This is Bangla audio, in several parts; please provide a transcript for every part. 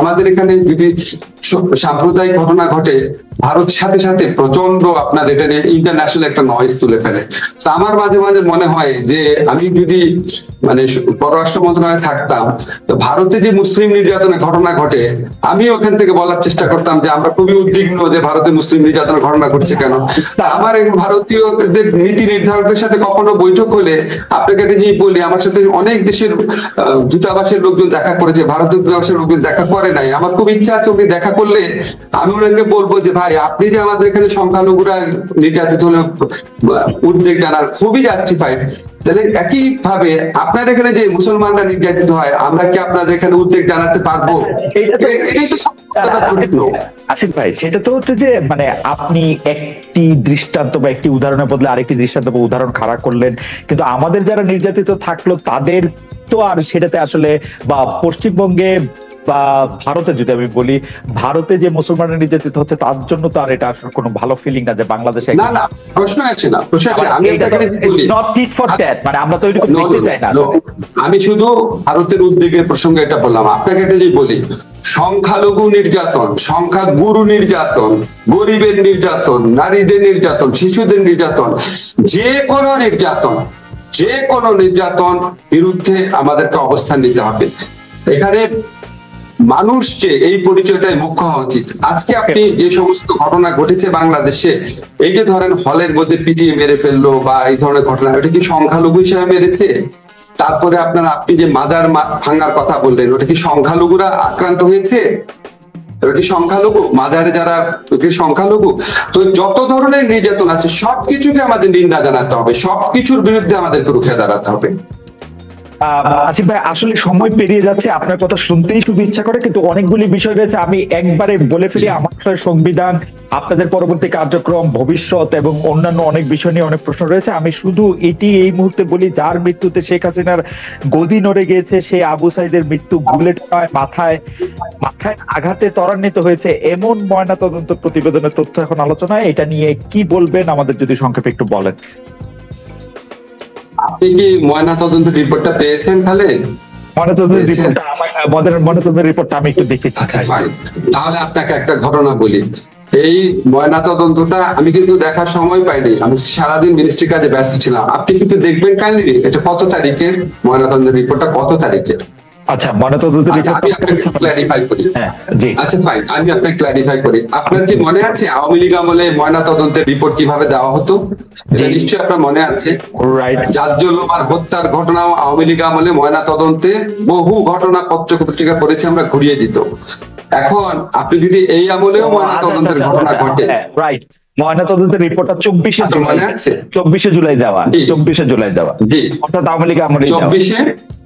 আমাদের এখানে যদি সাম্প্রদায়িক ঘটনা ঘটে, ভারত সাথে সাথে প্রচন্ড আপনার এটা নিয়ে ইন্টারন্যাশনাল একটা নয়েজ তুলে ফেলে। তো আমার মাঝে মাঝে মনে হয় যে আমি যদি মানে পররাষ্ট্র মন্ত্রণালয়ে থাকতাম, তো ভারতে যে মুসলিম নির্যাতনের ঘটনা ঘটে, আমি ওখান থেকে বলার চেষ্টা করতাম যে আমরা খুবই উদ্বিগ্ন যে ভারতে মুসলিম নির্যাতনের ঘটনা ঘটছে কেন। আমার ভারতীয়দের নীতি নির্ধারকদের সাথে কখনো বৈঠক হলে আপনাকে একটা জিনিস বলি, আমার সাথে অনেক দেশের দূতাবাসের লোকজন দেখা করেছে, ভারতীয় দূতাবাসের লোকজন দেখা করে নাই। আমার খুব ইচ্ছা আছে উনি দেখা করলে আমি ওনাকে বলবো যে ভাই, আপনি যে আমাদের এখানে সংখ্যালঘুরা নির্যাতিত হলে উদ্বেগ জানার খুবই জাস্টিফাইড, তাহলে একই ভাবে আপনার এখানে যে মুসলমানরা নির্যাতিত হয়, আমরা কি আপনাদের এখানে উদ্বেগ জানাতে পারবো? এটাই তো প্রশ্ন। আসিফ ভাই, সেটা তো হচ্ছে যে মানে আপনি একটি দৃষ্টান্ত বা একটি উদাহরণের বদলে আরেকটি দৃষ্টান্ত বা উদাহরণ খাড়া করলেন, কিন্তু আমাদের যারা নির্যাতিত থাকলো তাদের তো আর সেটাতে আসলে, বা পশ্চিমবঙ্গে বা ভারতে যদি আমি বলি, ভারতে যে মুসলমানরা নির্যাতিত হচ্ছে তার জন্য তো আর এটা আসলে কোনো ভালো ফিলিং না যে বাংলাদেশে না না প্রশ্ন আছে না, প্রশ্ন আছে। আমি নট ফিট ফর দ্যাট, মানে আমরা তো এরকম দেখতে চাই না। আমি শুধু ভারতের উদ্বেগের প্রসঙ্গে এটা বললাম। আপনাকে একটা যে বলি, সংখ্যালঘু নির্যাতন, সংখ্যাগুরু নির্যাতন, গরিবের নির্যাতন, নারীদের নির্যাতন, শিশুদের নির্যাতন, যে কোনো নির্যাতন, যে কোনো নির্যাতন বিরুদ্ধে আমাদেরকে অবস্থান নিতে হবে। এখানে মানুষ যে এই পরিচয়টাই মুখ্য হওয়া উচিত। আজকে আপনি যে সমস্ত ঘটনা ঘটেছে বাংলাদেশে, এই যে ধরেন হলের মধ্যে পিটিয়ে মেরে ফেললো বা এই ধরনের ঘটনা, এটা কি সংখ্যালঘু হিসেবে মেরেছে? তারপরে আপনি যে মাজার ভাঙার কথা বললেন, ওটা কি সংখ্যালঘুরা আক্রান্ত হয়েছে? ওটা কি সংখ্যালঘু? মাজারে যারা সংখ্যালঘু? তো যত ধরনের নির্যাতন আছে সবকিছুকে আমাদের নিন্দা জানাতে হবে, সবকিছুর বিরুদ্ধে আমাদেরকে রুখে দাঁড়াতে হবে। আসিফ ভাই, আসলে সময় পেরিয়ে যাচ্ছে, আপনার কথা শুনতেই খুব ইচ্ছা করে, কিন্তু অনেকগুলি বিষয় রয়েছে। আমি একবারে বলে ফেলি, আমার সংবিধান, আপনাদের পরবর্তী কার্যক্রম, ভবিষ্যৎ এবং অন্যান্য অনেক বিষয় নিয়ে অনেক প্রশ্ন রয়েছে। আমি শুধু এটি এই মুহূর্তে বলি, যার মৃত্যুতে শেখ হাসিনার গদি নড়ে গিয়েছে, সেই আবু সাইদের মৃত্যু বুলেট মাথায় আঘাতে ত্বরান্বিত হয়েছে, এমন ময়না তদন্ত প্রতিবেদনের তথ্য এখন আলোচনায়। এটা নিয়ে কি বলবেন আমাদের যদি সংক্ষেপে একটু বলেন। আপনি কি ময়না তদন্তের রিপোর্টটা পেয়েছেন খালেদ? ময়নাতদন্তের রিপোর্টটা আমি একটু দেখেছি। তাহলে আপনাকে একটা ঘটনা বলি। এই ময়না তদন্তটা আমি কিন্তু দেখার সময় পাইনি, আমি সারাদিন মিনিস্ট্রি কাজে ব্যস্ত ছিলাম। আপনি কিন্তু দেখবেন কাইন্ডলি, এটা কত তারিখের ময়না তদন্তের রিপোর্টটা, কত তারিখের? আচ্ছা, ময়নাতদন্তের রিপোর্ট আমি আপনাকে ক্ল্যারিফাই করি। আচ্ছা ফাইন, আমি আপনাকে ক্ল্যারিফাই করি। আপনার কি মনে আছে আওয়ামী লীগ আমলে ময়না তদন্তের রিপোর্ট কিভাবে দেওয়া হতো? এটা নিশ্চয়ই আপনার মনে আছে। জাজ্জুল ওমর হত্যার ঘটনাও আওয়ামী লীগ আমলে ময়না তদন্তে বহু ঘটনা পত্রিকা পড়েছে আমরা, ঘুরিয়ে দিত। এখন আপনি যদি এই আমলেও ময়না তদন্তের ঘটনা ঘটে, ময়নাতদন্তের রিপোর্টটা 24শে জুলাই দেওয়া, 24শে জুলাই দেওয়া, অর্থাৎ আওয়ামী লীগ আমলে 24শে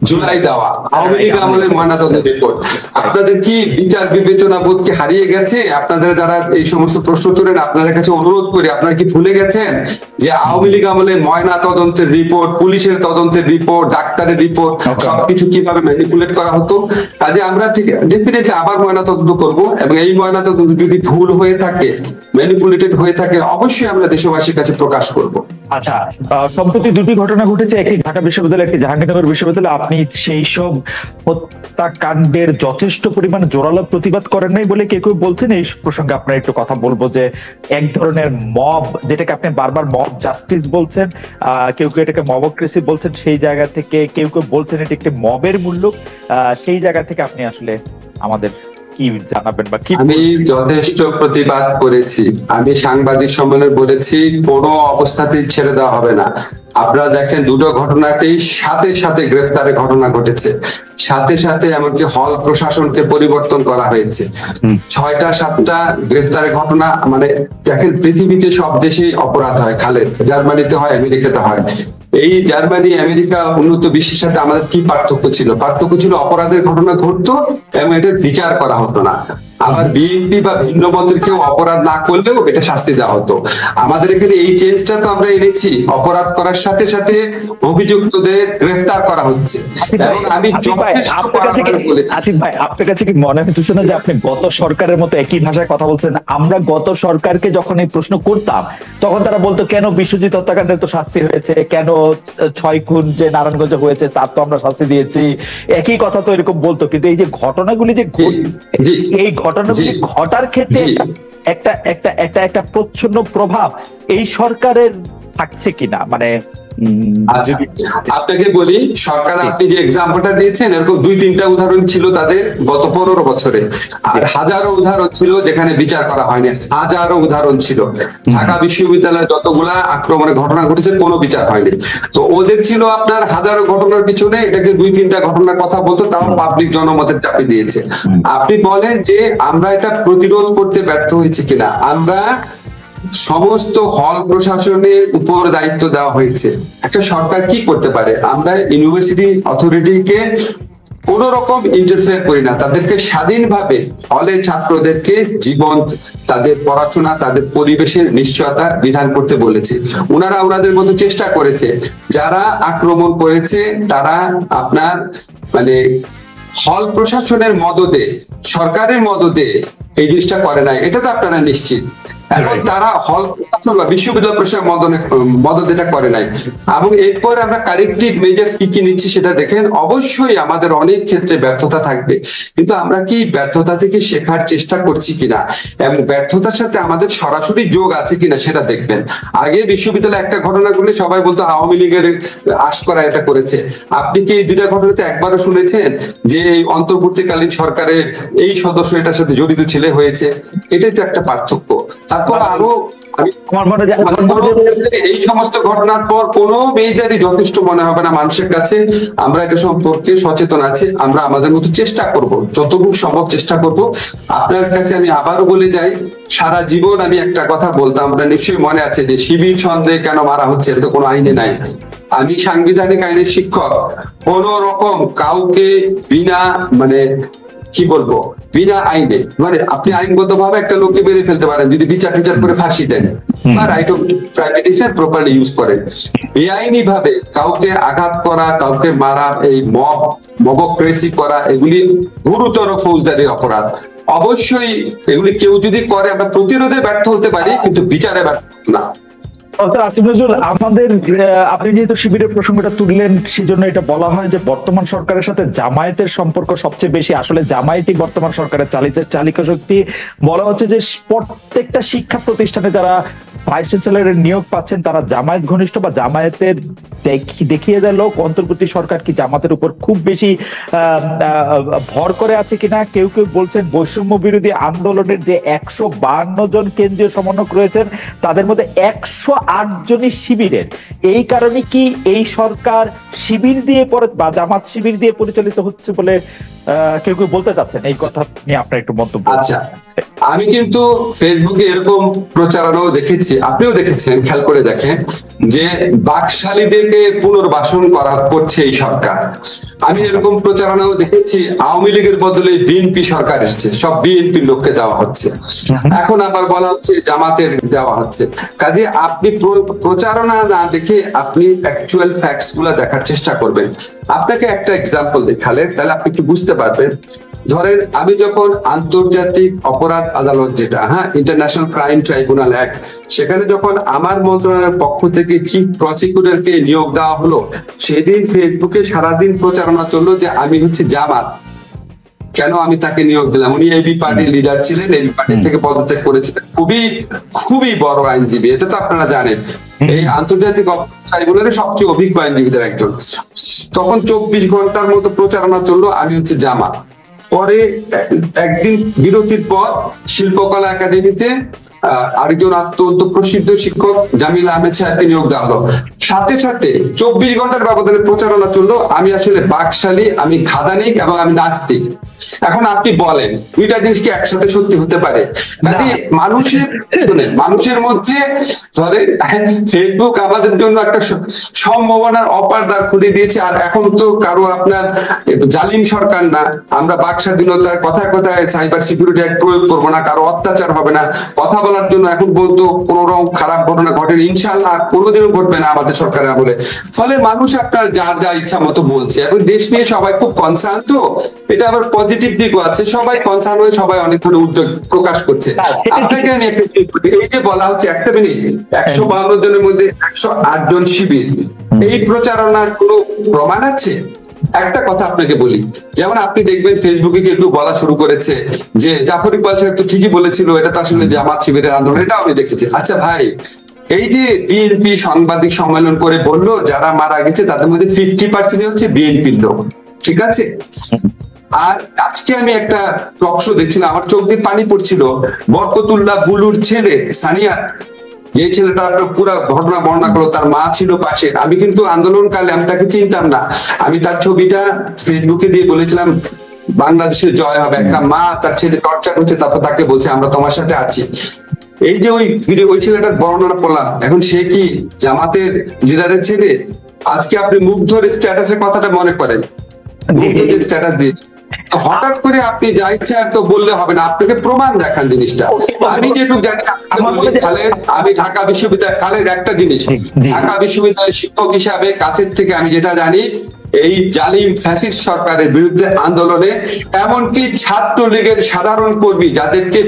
জুলাই দেওয়া আওয়ামী লীগ আমলের ময়নাতদন্ত রিপোর্ট। আপনাদের কি বিচার বিবেচনা বোধকে হারিয়ে গেছে? আপনাদের যারা এই সমস্ত প্রশ্ন তোলেন, আপনাদের কাছে অনুরোধ করি, আপনারা কি ভুলে গেছেন যে আওয়ামী লীগ আমলে ময়না তদন্তের রিপোর্ট, পুলিশের তদন্তের রিপোর্ট, ডাক্তারের রিপোর্ট, সবকিছু কিভাবে ম্যানিপুলেট করা হতো? কাজে আমরা ঠিক ডেফিনেটলি আবার ময়না তদন্ত করবো, এবং এই ময়না তদন্ত যদি ভুল হয়ে থাকে, ম্যানিপুলেটেড হয়ে থাকে, অবশ্যই আমরা দেশবাসীর কাছে প্রকাশ করব। আচ্ছা, সম্প্রতি দুটি ঘটনা ঘটেছে, একটি ঢাকা বিশ্ববিদ্যালয়, একটি জাহাঙ্গীরনগর বিশ্ববিদ্যালয়। আপনি সেই সব হত্যাকাণ্ডের যথেষ্ট পরিমাণ জোরালো প্রতিবাদ করেন নাই বলে কেউ কেউ বলছেন। এই প্রসঙ্গে আপনার একটু কথা বলবো যে এক ধরনের মব, যেটাকে আপনি বারবার মব জাস্টিস বলছেন, কেউ কেউ এটাকে মবক্রেসি বলছেন, সেই জায়গা থেকে কেউ কেউ বলছেন এটি একটি মবের মূল্য। সেই জায়গা থেকে আপনি আসলে আমাদের কি জানাবেন বা কি? আমি যথেষ্ট প্রতিবাদ করেছি, আমি সাংবাদিক সম্মেলনে বলেছি কোনো অবস্থাতেই ছেড়ে দেওয়া হবে না। আপনারা দেখেন দুটো ঘটনাতেই সাথে সাথে গ্রেফতারের ঘটনা ঘটেছে, সাথে সাথে এমনকি হল প্রশাসনকে পরিবর্তন করা হয়েছে। 6টা 7টা গ্রেফতারের ঘটনা, মানে দেখেন পৃথিবীতে সব দেশেই অপরাধ হয় খালেদ, জার্মানিতে হয়, আমেরিকাতে হয়। এই জার্মানি, আমেরিকা, উন্নত বিশ্বের সাথে আমাদের কি পার্থক্য ছিল? পার্থক্য ছিল অপরাধের ঘটনা ঘটতো এবং এটার বিচার করা হতো না। আবার বিএনপি বা ভিন্ন মতের কেউ অপরাধ না করলেও এটা শাস্তি দেওয়া হতো। আমাদের এখানে এই চেঞ্জটা তো আমরা এনেছি, অপরাধ করার সাথে সাথে অভিযুক্তদের গ্রেফতার করা হচ্ছে। এবং আমি আসিফ ভাই, আপনার কাছে কি মনে হচ্ছে না যে আপনি গত সরকারের মতো একই ভাষায় কথা বলছেন? আমরা গত সরকারকে যখন এই প্রশ্ন করতাম তখন তারা বলতো কেন বিশ্বজিৎ হত্যাকাণ্ডের তো শাস্তি হয়েছে, কেন 6 খুন যে নারায়ণগঞ্জে হয়েছে তার তো আমরা শাস্তি দিয়েছি, একই কথা তো এরকম বলতো। কিন্তু এই যে ঘটনাগুলি যে এই ঘটনাগুলি ঘটার ক্ষেত্রে একটা একটা একটা একটা প্রচ্ছন্ন প্রভাব এই সরকারের থাকছে কিনা, মানে আপনাকে বলি, সরকার আপনি যে এক্সাম্পলটা দিয়েছেন এরকম 2-3টা উদাহরণ ছিল তাদের গত 15 বছরে, আর হাজারো উদাহরণ ছিল যেখানে বিচার করা হয়নি, হাজারো উদাহরণ ছিল। ঢাকা বিশ্ববিদ্যালয়ে যতগুলা আক্রমণের ঘটনা ঘটেছে কোনো বিচার হয়নি। তো ওদের ছিল আপনার হাজারো ঘটনার পিছনে এটাকে 2-3টা ঘটনার কথা বলতো, তাও পাবলিক জনমতের চাপে দিয়েছে। আপনি বলেন যে আমরা এটা প্রতিরোধ করতে ব্যর্থ হয়েছি কিনা। আমরা সমস্ত হল প্রশাসনের উপর দায়িত্ব দেওয়া হয়েছে। একটা সরকার কি করতে পারে? আমরা ইউনিভার্সিটি অথরিটিকে কোন রকম ইন্টারফেয়ার করি না, তাদেরকে স্বাধীনভাবে হলে ছাত্রদেরকে জীবন, তাদের পড়াশোনা, তাদের পরিবেশের নিশ্চয়তা বিধান করতে বলেছে। ওনারা ওনাদের মতো চেষ্টা করেছে। যারা আক্রমণ করেছে তারা আপনার মানে হল প্রশাসনের মদদে, সরকারের মদদে এই জিনিসটা করে নাই, এটা তো আপনারা নিশ্চিত। এখন তারা হল বিশ্ববিদ্যালয় প্রশাসনের মদত এটা করে নাই। এবং এরপর আমরা কারেক্টিভ মেজার্স কি কি নিচ্ছি সেটা দেখেন। অবশ্যই আমাদের অনেক ক্ষেত্রে ব্যর্থতা থাকবে, কিন্তু আমরা কি ব্যর্থতা থেকে শেখার চেষ্টা করছি কিনা এবং ব্যর্থতার সাথে আমাদের সরাসরি যোগ আছে কিনা সেটা দেখবেন। আগে বিশ্ববিদ্যালয়ে একটা ঘটনা ঘটলে সবাই বলতো আওয়ামী লীগের আশকরা এটা করেছে। আপনি কি এই 2টা ঘটনাতে একবারও শুনেছেন যে এই অন্তর্বর্তীকালীন সরকারের এই সদস্য এটার সাথে জড়িত ছেলে হয়েছে? এটাই তো একটা পার্থক্য। তারপর আরো এই সমস্ত ঘটনার পর কোন মেজারই যথেষ্ট মনে হবে না মানুষের কাছে। আমরা এটা সম্পর্কে সচেতন আছি, আমরা আমাদের মতো চেষ্টা করব, যতটুকু সম্ভব চেষ্টা করব। আপনার কাছে আমি আবারও বলে যাই, সারা জীবন আমি একটা কথা বলতাম, আপনার নিশ্চয়ই মনে আছে যে শিবির সন্দেহে কেন মারা হচ্ছে, এটা তো কোনো আইনে নাই। আমি সাংবিধানিক আইনের শিক্ষক, কোন রকম কাউকে বিনা মানে কি বলবো বিনা আইনে, মানে আপনি আইনগত ভাবে একটা লোককে মেরে ফেলতে পারেন যদি বিচার টিচার করে ফাঁসি দেন বা right of privatisation properly use করেন। বেআইনি ভাবে কাউকে আঘাত করা, কাউকে মারা, এই মবক্রেসি করা, এগুলি গুরুতর ফৌজদারি অপরাধ। অবশ্যই এগুলি কেউ যদি করে আমরা প্রতিরোধে ব্যর্থ হতে পারি, কিন্তু বিচারে ব্যর্থ না। আসিফ নজরুল, আমাদের আপনি যেহেতু শিবিরের প্রসঙ্গটা তুললেন সেজন্য এটা বলা হয় যে বর্তমান সরকারের সাথে জামায়াতের সম্পর্ক সবচেয়ে বেশি। আসলে জামায়াতই বর্তমান সরকারের চালিকা শক্তি। বলা হচ্ছে যে প্রত্যেকটা শিক্ষা প্রতিষ্ঠানে যারা ভাইস চ্যান্সেলরের নিয়োগ পাচ্ছেন তারা জামায়াত ঘনিষ্ঠ বা জামায়াতের দেখিয়ে দেয় লোক। অন্তর্বর্তী সরকার কি জামাতের উপর খুব বেশি ভর করে আছে কিনা? কেউ কেউ বলছেন বৈষম্য বিরোধী আন্দোলনের যে 152 জন কেন্দ্রীয় সমন্বয়ক রয়েছেন তাদের মধ্যে 108 জনই শিবিরের। এই কারণে কি এই সরকার শিবির দিয়ে বা জামাত শিবির দিয়ে পরিচালিত হচ্ছে বলে কেউ কেউ বলতে চাচ্ছেন? এই কথা নিয়ে আপনার একটু মন্তব্য। আচ্ছা, আমি কিন্তু ফেসবুকে এরকম প্রচারণাও দেখেছি, আপনিও দেখেছেন, খেয়াল করে দেখেন যে বাকশালীদেরকে পুনর্বাসন করছে এই সরকার। আমি এরকম প্রচারণাও দেখেছি আওয়ামী লীগের বদলে বিএনপি সরকার এসেছে, সব বিএনপির লোককে দেওয়া হচ্ছে। এখন আবার বলা হচ্ছে জামাতের দেওয়া হচ্ছে। কাজে আপনি প্রচারণা না দেখে আপনি অ্যাকচুয়াল ফ্যাক্টস গুলা দেখার চেষ্টা করবেন। আপনাকে একটা এক্সাম্পল দেখালে তাহলে আপনি একটু বুঝতে পারবেন। ধরেন আমি যখন আন্তর্জাতিক অপরাধ আদালত, যেটা ইন্টারন্যাশনাল ক্রাইম ট্রাইব্যুনাল অ্যাক্ট, সেখানে যখন আমার মন্ত্রণালয়ের পক্ষ থেকে চিফ প্রসিকিউটরকে নিয়োগ দেওয়া হলো, সেদিন ফেসবুকে সারাদিন প্রচারণা চললো যে আমি হচ্ছে জামাত, কেন আমি তাকে নিয়োগ দিলাম। উনি এবি পার্টির লিডার ছিলেন, এবি পার্টি থেকে পদত্যাগ করেছিলেন, খুবই খুবই বড় আইনজীবী, এটা তো আপনারা জানেন। এই আন্তর্জাতিক ট্রাইব্যুনালের সবচেয়ে অভিজ্ঞ আইনজীবীদের একজন। তখন 24 ঘন্টার মতো প্রচারণা চললো আমি হচ্ছে জামাত। পরে একদিন বিরতির পর শিল্পকলা একাডেমিতে আরেকজন অত্যন্ত প্রসিদ্ধ শিক্ষক জামিল আহমেদ সাহেবকে নিয়োগ দেওয়া হলো। সাথে সাথে 24 ঘন্টার ব্যবধানে প্রচারণা চললো আমি আসলে বাকশালী, আমি খাদানিক এবং আমি নাস্তিক। এখন আপনি বলেন দুইটা জিনিস কি একসাথে সত্যি হতে পারে? কাজে মানুষের মধ্যে ধরে ফেসবুক আমাদের জন্য একটা সম্ভাবনার অপার দ্বার খুলে দিয়েছে। আর এখন তো কারো আপনার জালিম সরকার না, আমরা বাক স্বাধীনতার কথায় কথায় সাইবার সিকিউরিটি অ্যাক্ট প্রয়োগ করবো না, কারো অত্যাচার হবে না, কথা বলার জন্য এখন বলতো কোন রকম খারাপ ঘটনা ঘটেনি, ইনশাল্লাহ কোনোদিনও ঘটবে না আমাদের সরকারের আমলে। ফলে মানুষ আপনার যার যা ইচ্ছা মতো বলছে। এখন দেশ নিয়ে সবাই খুব কনসার্ন, তো এটা আবার পজিটিভ দিকও আছে, সবাই কনসার্ন হয়ে সবাই অনেকগুলো উদ্যোগ প্রকাশ করছে। আপনাকে আমি একটা এই যে বলা হচ্ছে 1 মিনিট 152 জনের মধ্যে 108 জন শিবির, এই প্রচারণার কোনো প্রমাণ আছে? একটা কথা আপনাকে বলি, যেমন আপনি দেখবেন ফেসবুকে কেউ বলা শুরু করেছে যে জাফর ইকবাল সাহেব তো ঠিকই বলেছিল, এটা তো আসলে জামাত শিবিরের আন্দোলন, এটাও আমি দেখেছি। আচ্ছা ভাই, এই যে বিএনপি সাংবাদিক সম্মেলন করে বললো যারা মারা গেছে তাদের মধ্যে 50% হচ্ছে বিএনপির লোক, ঠিক আছে? আর আজকে আমি একটা টক শো দেখছিলাম, আমার চোখ দিয়ে পানি পড়ছিল। বরকতুল্লাহ বুলুর ছেলে সানিয়া, যে ছেলেটা পুরো ঘটনা বর্ণনা করলো, তার মা ছিল পাশে। আমি কিন্তু আন্দোলনকালে আমি তাকে চিনতাম না, আমি তার ছবিটা ফেসবুকে দিয়ে বলেছিলাম বাংলাদেশের জয় হবে। একটা মা তার ছেলে টর্চার হচ্ছে, তারপর তাকে বলছে আমরা তোমার সাথে আছি। এই যে ওই ভিডিও, ওই ছেলেটার বর্ণনা করলাম, এখন সে কি জামাতের লিডারের ছেলে? আজকে আপনি মুগ্ধর স্ট্যাটাসের কথাটা মনে করেন, মুগ্ধ যে স্ট্যাটাস দিয়েছে, হঠাৎ করে আপনি যা ইচ্ছা তো বললে হবে না, আপনাকে প্রমাণ দেখান জিনিসটা। আমি যেটুকু জানি খালেদ, আমি ঢাকা বিশ্ববিদ্যালয়, খালেদ একটা জিনিস, ঢাকা বিশ্ববিদ্যালয়ের শিক্ষক হিসাবে কাছের থেকে আমি যেটা জানি, এই জালিম ফ্যাসিস্ট সরকারের বিরুদ্ধে আন্দোলনে এমনকি ছাত্রলীগের সাধারণ কর্মী যাদেরকে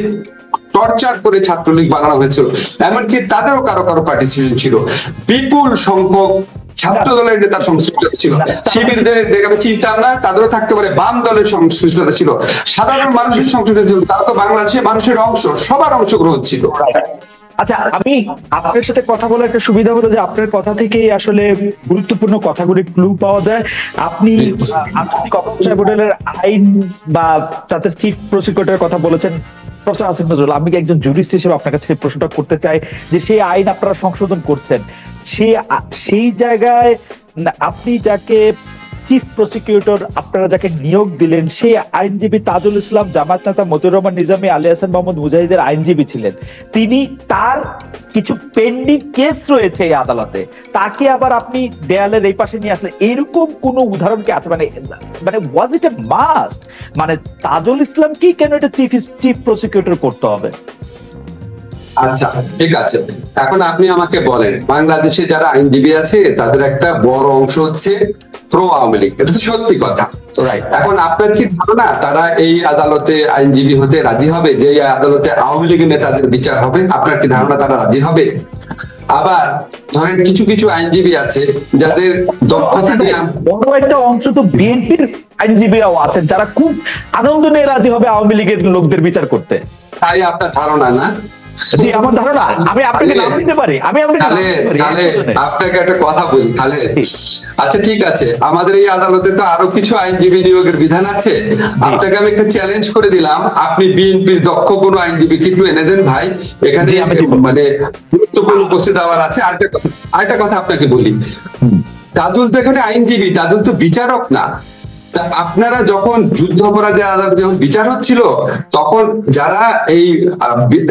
টর্চার করে ছাত্রলীগ বানানো হয়েছিল, এমনকি তাদেরও কারো কারো পার্টিসিপেশন ছিল। বিপুল সংখ্যক ছাত্র দলের নেতার সংশ্লিষ্টতা ছিল, শিবিরদের আমি চিনতাম না, তাদেরও থাকতে পারে। বাম দলের সংশ্লিষ্টতা ছিল, সাধারণ মানুষের সংশ্লিষ্টতা ছিল। তারা তো বাংলাদেশের মানুষের অংশ, সবার অংশগ্রহণ ছিল। আচ্ছা, আমি আপনার সাথে কথা বলার একটা সুবিধা হলো যে আপনার কথা থেকেই আসলে গুরুত্বপূর্ণ কথাগুলি ক্লু পাওয়া যায়। আপনি আন্তর্জাতিক অপরাধ বোর্ডের আইন বা তাদের চিফ প্রসিকিউটরের কথা বলেছেন প্রফেসর আসিফ নজরুল। আমি একজন জুরিস্ট হিসেবে আপনার কাছে প্রশ্নটা করতে চাই যে সেই আইন আপনারা সংশোধন করছেন, সেই জায়গায় আপনি যাকে চিফ প্রসিকিউটর আপনারা যাকে নিয়োগ দিলেন, সেই আইনজীবী তাজুল ইসলাম জামাত নেতা মতিউর রহমান নিজামী আলী হাসান মোহাম্মদ মুজাহিদের আইনজীবী ছিলেন। তিনি, তার কিছু পেন্ডিং কেস রয়েছে এই আদালতে, তাকে আবার আপনি দেয়ালের এই পাশে নিয়ে আসলেন। এরকম কোন উদাহরণ কি আছে? মানে ওয়াজ ইট এ মাস্ট? মানে তাজুল ইসলাম কি কেন এটা চিফ প্রসিকিউটর করতে হবে? আচ্ছা ঠিক আছে, এখন আপনি আমাকে বলেন, বাংলাদেশে যারা আইনজীবী আছে তাদের একটা বড় অংশ হচ্ছে প্রো আওয়ামী লীগ, এটা তো সত্যি কথা। এখন আপনার কি ধারণা তারা এই আদালতে আইনজীবী হতে রাজি হবে যে এই আদালতে আওয়ামী লীগের নেতাদের বিচার হবে? আপনার কি ধারণা তারা রাজি হবে? আবার ধরেন কিছু কিছু আইনজীবী আছে যাদের দক্ষতা নিয়ে, বড় একটা অংশ তো বিএনপির আইনজীবীরাও আছেন যারা খুব আনন্দ নিয়ে রাজি হবে আওয়ামী লীগের লোকদের বিচার করতে। তাই আপনার ধারণা না? আমার ধারণা, আমি আপনাকে নাম দিতে পারি, আপনাকে একটা কথা বলি তাহলে। আচ্ছা ঠিক আছে, আমাদের এই আদালতে তো আরো কিছু আইনজীবী নিয়োগের বিধান আছে। আপনাকে আমি একটা চ্যালেঞ্জ করে দিলাম, আপনি বিএনপির দক্ষ কোনো আইনজীবী কিন্তু এনে দেন ভাই, এখানে মানে গুরুত্বপূর্ণ উপস্থিত হওয়ার আছে। আরেকটা কথা আপনাকে বলি, তাজুল তো এখানে আইনজীবী, তাজুল তো বিচারক না। আপনারা যখন যুদ্ধ অপরাধে যখন বিচার হচ্ছিল, তখন যারা এই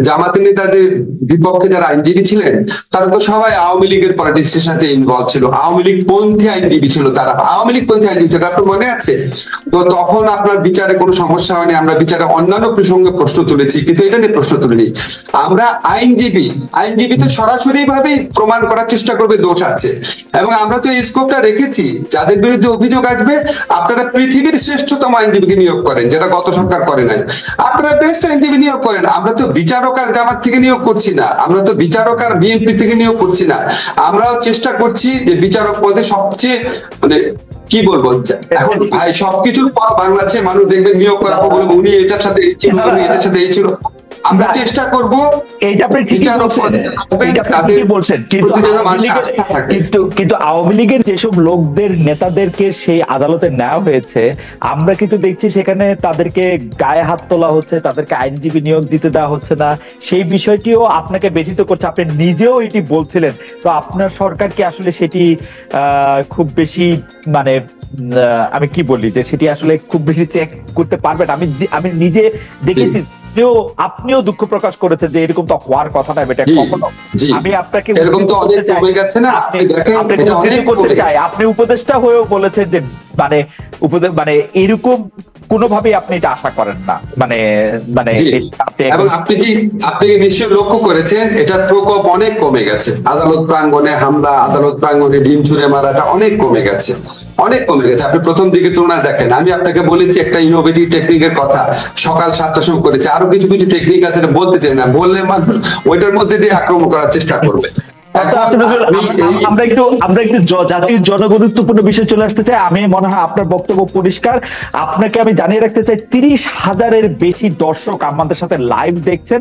জামাতের নেতাদের বিপক্ষে যারা আইনজীবী ছিলেন তারা তো সবাই আওয়ামী লীগের পলিটিক্সের সাথে ইনভলভ ছিল, আওয়ামী লীগ পন্থী আইনজীবী ছিল, তারা আওয়ামী লীগ পন্থী আইনজীবী ছিল, আপনার মনে আছে? তো তখন আপনার বিচারে কোনো সমস্যা হয়নি, আমরা বিচারে অন্যান্য প্রসঙ্গে প্রশ্ন তুলেছি, কিন্তু এটা নিয়ে প্রশ্ন তুলিনি। আমরা আইনজীবী তো সরাসরি ভাবে প্রমাণ করার চেষ্টা করবে দোষ আছে, এবং আমরা তো এই স্কোপটা রেখেছি, যাদের বিরুদ্ধে অভিযোগ আসবে আপনারা পৃথিবীর শ্রেষ্ঠতম আইনজীবীকে নিয়োগ করেন, যেটা গত সরকার করে নাই। আপনারা বেস্ট আইনজীবী নিয়োগ করেন। আমরা তো বিচারক আর জামাত থেকে নিয়োগ করছি না, আমরা তো বিচারক আর বিএনপি থেকে নিয়োগ করছি না। আমরাও চেষ্টা করছি যে বিচারক পদে সবচেয়ে মানে কি বলবো, এখন ভাই সবকিছুর পর বাংলাদেশে মানুষ দেখবেন নিয়োগ করার পর বলবো উনি এটার সাথে এই ছিল, উনি এটার সাথে এই ছিল। আমরা চেষ্টা করব এইটা আপনি ঠিকই বলছেন, এইটা আপনি ঠিকই বলছেন, কিন্তু কিন্তু আওয়ামী লীগের যেসব লোকদের নেতাদেরকে সেই আদালতে নেওয়া হয়েছে, আমরা কিন্তু দেখছি সেখানে তাদেরকে গায়ে হাত তোলা হচ্ছে, তাদেরকে আইনজীবী নিয়োগ দিতে দেওয়া হচ্ছে না, সেই বিষয়টিও আপনাকে ব্যথিত করছে। আপনি নিজেও এটি বলছিলেন, তো আপনার সরকার কি আসলে সেটি খুব বেশি মানে আমি কি বলি যে সেটি আসলে খুব বেশি চেক করতে পারবেন? আমি নিজে দেখেছি, আপনিও দুঃখ প্রকাশ করেছেন যে এরকম তো হওয়ার কথা না, এটা কখনো। আমি আপনাকে এরকম তো অনেক কমে গেছে না, আপনি দেখেন এটা অনেক করতে চাই, আপনি উপদেষ্টা হয়েও বলেছেন যে মানে মানে এরকম কোনোভাবেই আপনি এটা আশা করেন না, মানে মানে এবং আপনি কি নিশ্চয়ই লক্ষ্য করেছেন এটার প্রকোপ অনেক কমে গেছে। আদালত প্রাঙ্গণে হামলা, আদালত প্রাঙ্গণে ডিম ছুঁড়ে মারাটা অনেক কমে গেছে, অনেক কমে গেছে। আপনি প্রথম দিকে তুলনায় দেখেন, আমি আপনাকে বলেছি একটা ইনোভেটিভ টেকনিকের কথা, সকাল 7টার সময় করেছে। আরো কিছু কিছু টেকনিক আছে বলতে চাই না, বললে মানুষ ওইটার মধ্যে দিয়ে আক্রমণ করার চেষ্টা করবে। আমরা একটু জাতির জনগুরুত্বপূর্ণ বিষয় চলে আসতে চাই। আমি মনে হয় আপনার বক্তব্য পরিষ্কার। আপনাকে আমি জানিয়ে রাখতে চাই 30,000-এর বেশি দর্শক আমাদের সাথে লাইভ দেখছেন।